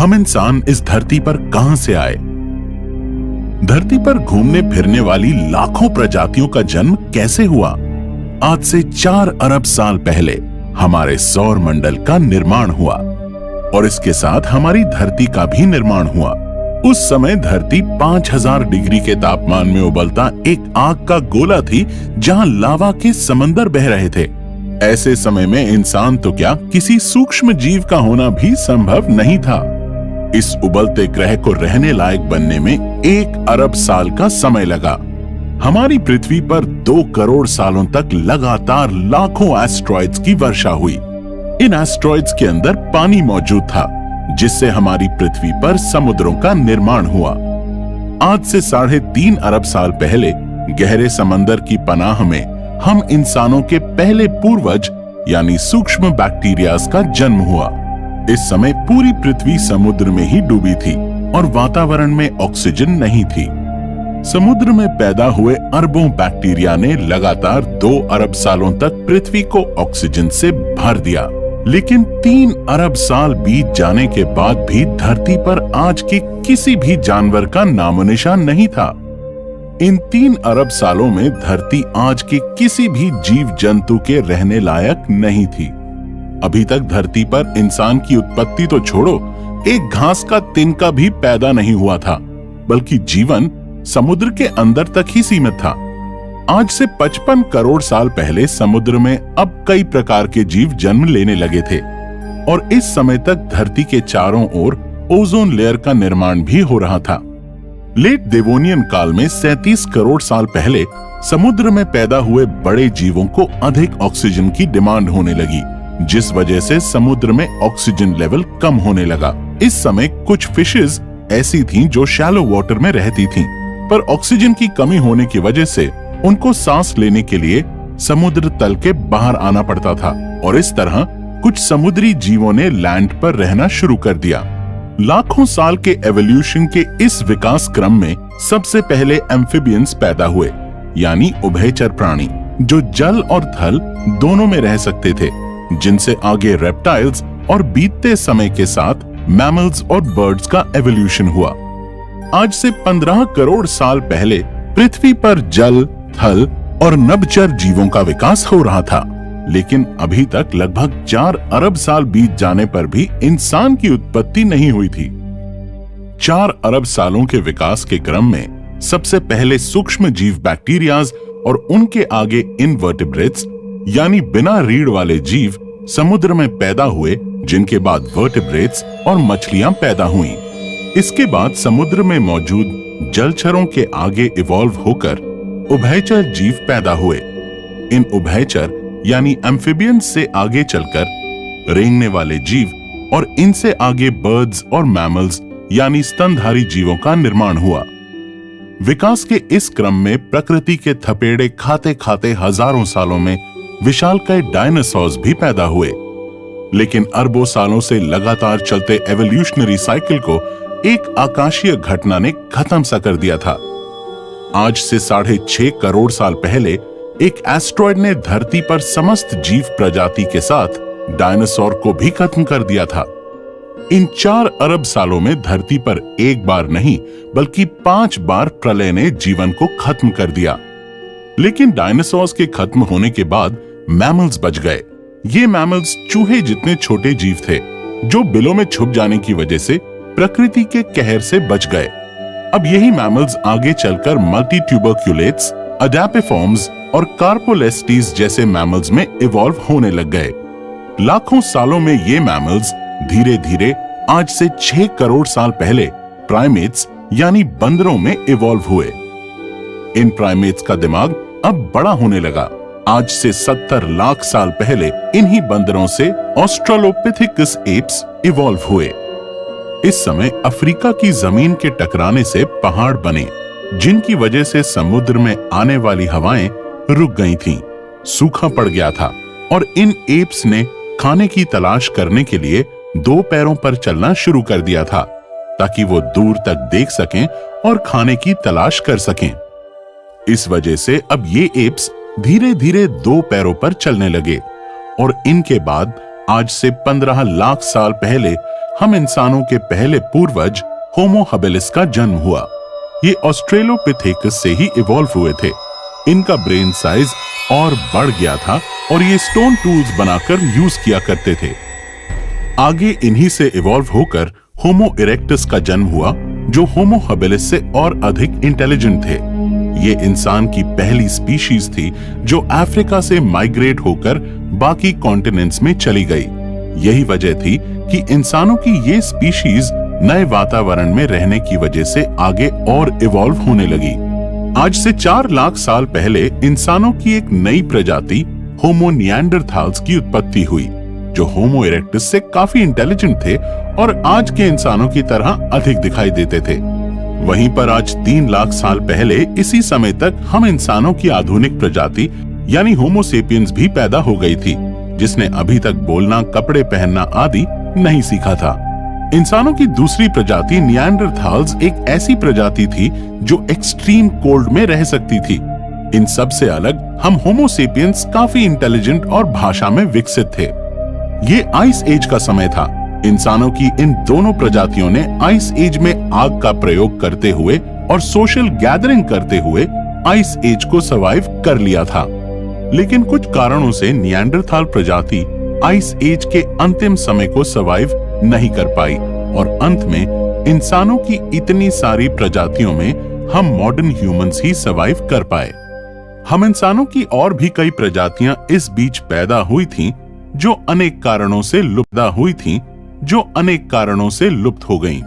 हम इंसान इस धरती पर कहां से आए? धरती पर घूमने फिरने वाली लाखों प्रजातियों का जन्म कैसे हुआ? आज से 4 अरब साल पहले हमारे सौर मंडल का निर्माण हुआ और इसके साथ हमारी धरती का भी निर्माण हुआ। उस समय धरती 5000 डिग्री के तापमान में उबलता एक आग का गोला थी, जहां लावा के समंदर बह रहे थे। ऐसे समय में इंसान तो क्या, किसी सूक्ष्म जीव का होना भी संभव नहीं था। इस उबलते ग्रह को रहने लायक बनने में 1 अरब साल का समय लगा। हमारी पृथ्वी पर 2 करोड़ सालों तक लगातार लाखों एस्ट्रॉइड्स की वर्षा हुई। इन एस्ट्रॉइड्स के अंदर पानी मौजूद था, जिससे हमारी पृथ्वी पर समुद्रों का निर्माण हुआ। आज से 3.5 अरब साल पहले गहरे समंदर की पनाह में हम इंसानों के पहले पूर्वज यानी सूक्ष्म बैक्टीरियाज का जन्म हुआ। इस समय पूरी पृथ्वी समुद्र में ही डूबी थी और वातावरण में ऑक्सीजन नहीं थी। समुद्र में पैदा हुए अरबों बैक्टीरिया ने लगातार 2 अरब सालों तक पृथ्वी को ऑक्सीजन से भर दिया। लेकिन 3 अरब साल बीत जाने के बाद भी धरती पर आज के किसी भी जानवर का नामो निशान नहीं था। इन 3 अरब सालों में धरती आज के किसी भी जीव जंतु के रहने लायक नहीं थी। अभी तक धरती पर इंसान की उत्पत्ति तो छोड़ो, एक घास का तिनका भी पैदा नहीं हुआ था, बल्कि जीवन समुद्र के अंदर तक ही सीमित था। आज से 55 करोड़ साल पहले समुद्र में अब कई प्रकार के जीव जन्म लेने लगे थे और इस समय तक धरती के चारों ओर ओजोन लेयर का निर्माण भी हो रहा था। लेट देवोनियन काल में 37 करोड़ साल पहले समुद्र में पैदा हुए बड़े जीवों को अधिक ऑक्सीजन की डिमांड होने लगी, जिस वजह से समुद्र में ऑक्सीजन लेवल कम होने लगा। इस समय कुछ फिशेस ऐसी थीं जो शैलो वाटर में रहती थीं, पर ऑक्सीजन की कमी होने की वजह से उनको सांस लेने के लिए समुद्र तल के बाहर आना पड़ता था और इस तरह कुछ समुद्री जीवों ने लैंड पर रहना शुरू कर दिया। लाखों साल के एवोल्यूशन के इस विकास क्रम में सबसे पहले एम्फिबियंस पैदा हुए, यानी उभयचर प्राणी, जो जल और थल दोनों में रह सकते थे, जिनसे आगे रेप्टाइल्स और बीतते समय के साथ मैमल्स और बर्ड्स का एवोल्यूशन हुआ। आज से 15 करोड़ साल पहले पृथ्वी पर जल, थल और नभचर जीवों का विकास हो रहा था, लेकिन अभी तक लगभग 4 अरब साल बीत जाने पर भी इंसान की उत्पत्ति नहीं हुई थी। 4 अरब सालों के विकास के क्रम में सबसे पहले सूक्ष्म जीव बैक्टीरियाज और उनके आगे इनवर्टिब्रेट्स यानी बिना रीढ़ वाले जीव समुद्र में पैदा हुए, जिनके बाद वर्टिब्रेट्स और मछलियां पैदा हुईं। इसके बाद समुद्र में मौजूद जलचरों के आगे इवॉल्व होकर उभयचर जीव पैदा हुए। इन उभयचर यानी एम्फिबियंस से आगे चलकर रेंगने वाले जीव और इनसे आगे बर्ड्स और मैमल्स यानी स्तनधारी जीवों का निर्माण हुआ। विकास के इस क्रम में प्रकृति के थपेड़े खाते खाते हजारों सालों में विशालकाय डायनासोर्स भी पैदा हुए। लेकिन अरबों सालों से लगातार चलते एवोल्यूशनरी साइकिल को एक आकाशीय घटना ने खत्म सा कर दिया था। आज से 6.5 करोड़ साल पहले एक एस्ट्रॉयड ने धरती पर समस्त जीव प्रजाति के साथ डायनासोर को भी खत्म कर दिया था। इन 4 अरब सालों में धरती पर एक बार नहीं बल्कि 5 बार प्रलय ने जीवन को खत्म कर दिया। लेकिन डायनासोर्स के खत्म होने के बाद मैमल्स बच गए। ये मैमल्स चूहे जितने छोटे जीव थे, जो बिलों में छुप जाने की वजह से प्रकृति के कहर से बच गए। अब यही मैमल्स आगे चलकर मल्टीट्यूबरक्युलेट्स, अडैपिफॉर्म्स और कार्पोलेस्टीज जैसे मैमल्स में इवॉल्व होने लग गए। लाखों सालों में ये मैमल्स धीरे धीरे आज से 6 करोड़ साल पहले प्राइमेट्स यानी बंदरों में इवॉल्व हुए। इन प्राइमेट्स का दिमाग अब बड़ा होने लगा। आज से 70 लाख साल पहले इन्हीं बंदरों से ऑस्ट्रेलोपिथेकस एप्स इवॉल्व हुए। इस समय अफ्रीका की जमीन के टकराने से पहाड़ बने, जिनकी वजह से समुद्र में आने वाली हवाएं रुक गई थीं, सूखा पड़ गया था और इन एप्स ने खाने की तलाश करने के लिए 2 पैरों पर चलना शुरू कर दिया था, ताकि वो दूर तक देख सकें और खाने की तलाश कर सकें। इस वजह से अब ये एप्स धीरे धीरे 2 पैरों पर चलने लगे और इनके बाद आज से 15 लाख साल पहले हम इंसानों के पहले पूर्वज होमो हबिलिस का जन्म हुआ। ये ऑस्ट्रेलोपिथेकस से ही इवॉल्व हुए थे। इनका ब्रेन साइज और बढ़ गया था और ये स्टोन टूल्स बनाकर यूज किया करते थे। आगे इन्हीं से इवॉल्व होकर होमो इरेक्टस का जन्म हुआ, जो होमो हबिलिस से और अधिक इंटेलिजेंट थे। ये इंसान की पहली स्पीशीज थी जो अफ्रीका से माइग्रेट होकर बाकी कॉन्टिनेंट्स में चली गई। यही वजह थी कि इंसानों की ये स्पीशीज नए वातावरण में रहने की वजह से आगे और इवॉल्व होने लगी। आज से 4 लाख साल पहले इंसानों की एक नई प्रजाति होमो निएंडरथाल्स की उत्पत्ति हुई, जो होमो इरेक्टस से काफी इंटेलिजेंट थे और आज के इंसानों की तरह अधिक दिखाई देते थे। वहीं पर आज 3 लाख साल पहले इसी समय तक हम इंसानों की आधुनिक प्रजाति यानी होमो सेपियंस भी पैदा हो गई थी, जिसने अभी तक बोलना, कपड़े पहनना आदि नहीं सीखा था। इंसानों की दूसरी प्रजाति निएंडरथाल्स एक ऐसी प्रजाति थी जो एक्सट्रीम कोल्ड में रह सकती थी। इन सब से अलग हम होमो सेपियंस काफी इंटेलिजेंट और भाषा में विकसित थे। ये आइस एज का समय था। इंसानों की इन दोनों प्रजातियों ने आइस एज में आग का प्रयोग करते हुए और सोशल गैदरिंग करते हुए आइस एज को सर्वाइव कर लिया था। लेकिन कुछ कारणों से निएंडरथाल प्रजाति आइस एज के अंतिम समय को सर्वाइव नहीं कर पाई और अंत में इंसानों की इतनी सारी प्रजातियों में हम मॉडर्न ह्यूमंस ही सर्वाइव कर पाए। हम इंसानों की और भी कई प्रजातियां इस बीच पैदा हुई थीं, जो अनेक कारणों से लुप्त हो गईं।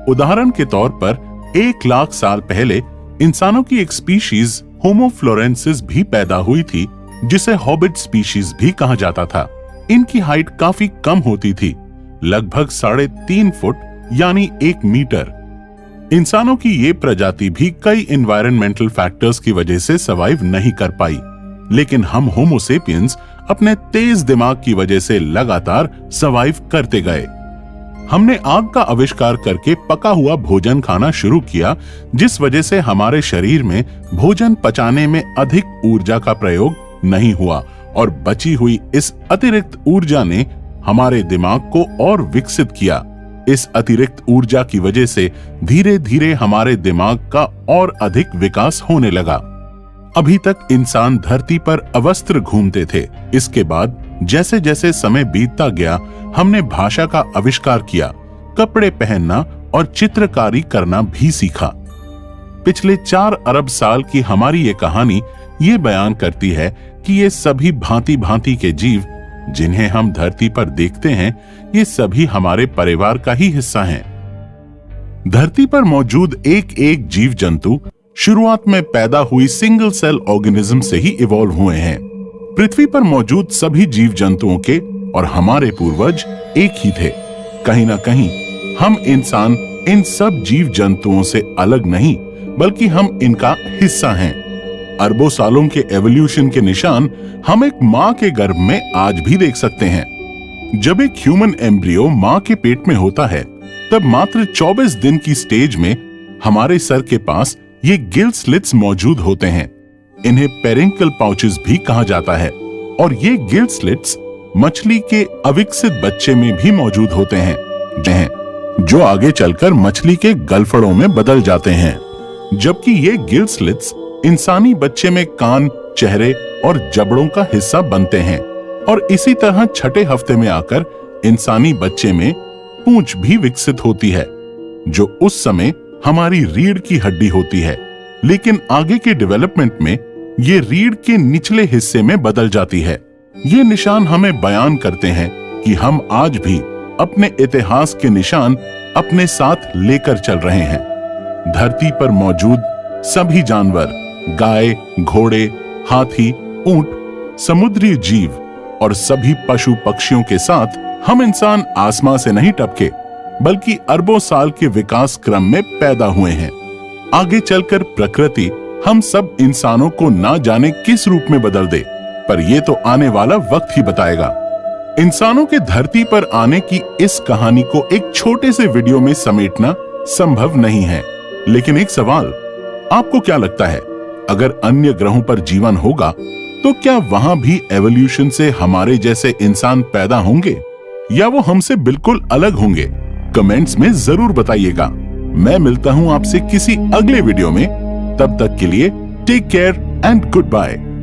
उदाहरण के तौर पर 1 लाख साल पहले इंसानों की एक स्पीशीज होमो फ्लोरेंसिस भी पैदा हुई थी, जिसे हॉबिट स्पीशीज भी कहा जाता था। इनकी हाइट काफी कम होती थी, लगभग 3.5 फुट यानी 1 मीटर। इंसानों की ये प्रजाति भी कई एनवायरमेंटल फैक्टर्स की वजह से सर्वाइव नहीं कर पाई, लेकिन हम होमो सेपियंस अपने तेज दिमाग की वजह से लगातार सर्वाइव करते गए। हमने आग का आविष्कार करके पका हुआ भोजन खाना शुरू किया, जिस वजह से हमारे शरीर में भोजन पचाने में अधिक ऊर्जा का प्रयोग नहीं हुआ और बची हुई इस अतिरिक्त ऊर्जा ने हमारे दिमाग को और विकसित किया। इस अतिरिक्त ऊर्जा की वजह से धीरे धीरे हमारे दिमाग का और अधिक विकास होने लगा। अभी तक इंसान धरती पर अवस्त्र घूमते थे। इसके बाद जैसे जैसे समय बीतता गया, हमने भाषा का आविष्कार किया, कपड़े पहनना और चित्रकारी करना भी सीखा। पिछले 4 अरब साल की हमारी ये कहानी ये बयान करती है कि ये सभी भांति भांति के जीव जिन्हें हम धरती पर देखते हैं, ये सभी हमारे परिवार का ही हिस्सा हैं। धरती पर मौजूद एक एक जीव जंतु शुरुआत में पैदा हुई सिंगल सेल ऑर्गेनिज्म से ही इवॉल्व हुए हैं। पृथ्वी पर मौजूद सभी जीव जंतुओं के और हमारे पूर्वज एक ही थे। कहीं ना कहीं हम इंसान इन सब जीव जंतुओं से अलग नहीं, बल्कि हम इनका हिस्सा हैं। अरबों सालों के एवोल्यूशन के निशान हम एक माँ के गर्भ में आज भी देख सकते हैं। जब एक ह्यूमन एम्ब्रियो माँ के पेट में होता है, तब मात्र 24 दिन की स्टेज में हमारे सर के पास ये गिल स्लिट्स मौजूद होते हैं। इन्हें पेरिंकल पाउचेस भी कहा जाता है और ये गिल स्लिट्स मछली के अविकसित बच्चे में भी मौजूद होते हैं, जो आगे चलकर मछली के गलफड़ों में बदल जाते हैं। जबकि ये गिल स्लिट्स इंसानी बच्चे में कान, चेहरे और जबड़ों का हिस्सा बनते हैं और इसी तरह छठे हफ्ते में आकर इंसानी बच्चे में पूंछ भी विकसित होती है, जो उस समय हमारी रीढ़ की हड्डी होती है। लेकिन आगे के डेवलपमेंट में ये रीढ़ के निचले हिस्से में बदल जाती है। ये निशान हमें बयान करते हैं कि हम आज भी अपने इतिहास के निशान अपने साथ लेकर चल रहे हैं। धरती पर मौजूद सभी जानवर, गाय, घोड़े, हाथी, ऊंट, समुद्री जीव और सभी पशु पक्षियों के साथ हम इंसान आसमां से नहीं टपके, बल्कि अरबों साल के विकास क्रम में पैदा हुए हैं। आगे चलकर प्रकृति हम सब इंसानों को ना जाने किस रूप में बदल दे, पर यह तो आने वाला वक्त ही बताएगा। इंसानों के धरती पर आने की इस कहानी को एक छोटे से वीडियो में समेटना संभव नहीं है, लेकिन एक सवाल, आपको क्या लगता है, अगर अन्य ग्रहों पर जीवन होगा तो क्या वहां भी एवोल्यूशन से हमारे जैसे इंसान पैदा होंगे? या वो हमसे बिल्कुल अलग होंगे? कमेंट्स में जरूर बताइएगा। मैं मिलता हूं आपसे किसी अगले वीडियो में। तब तक के लिए take care and good bye.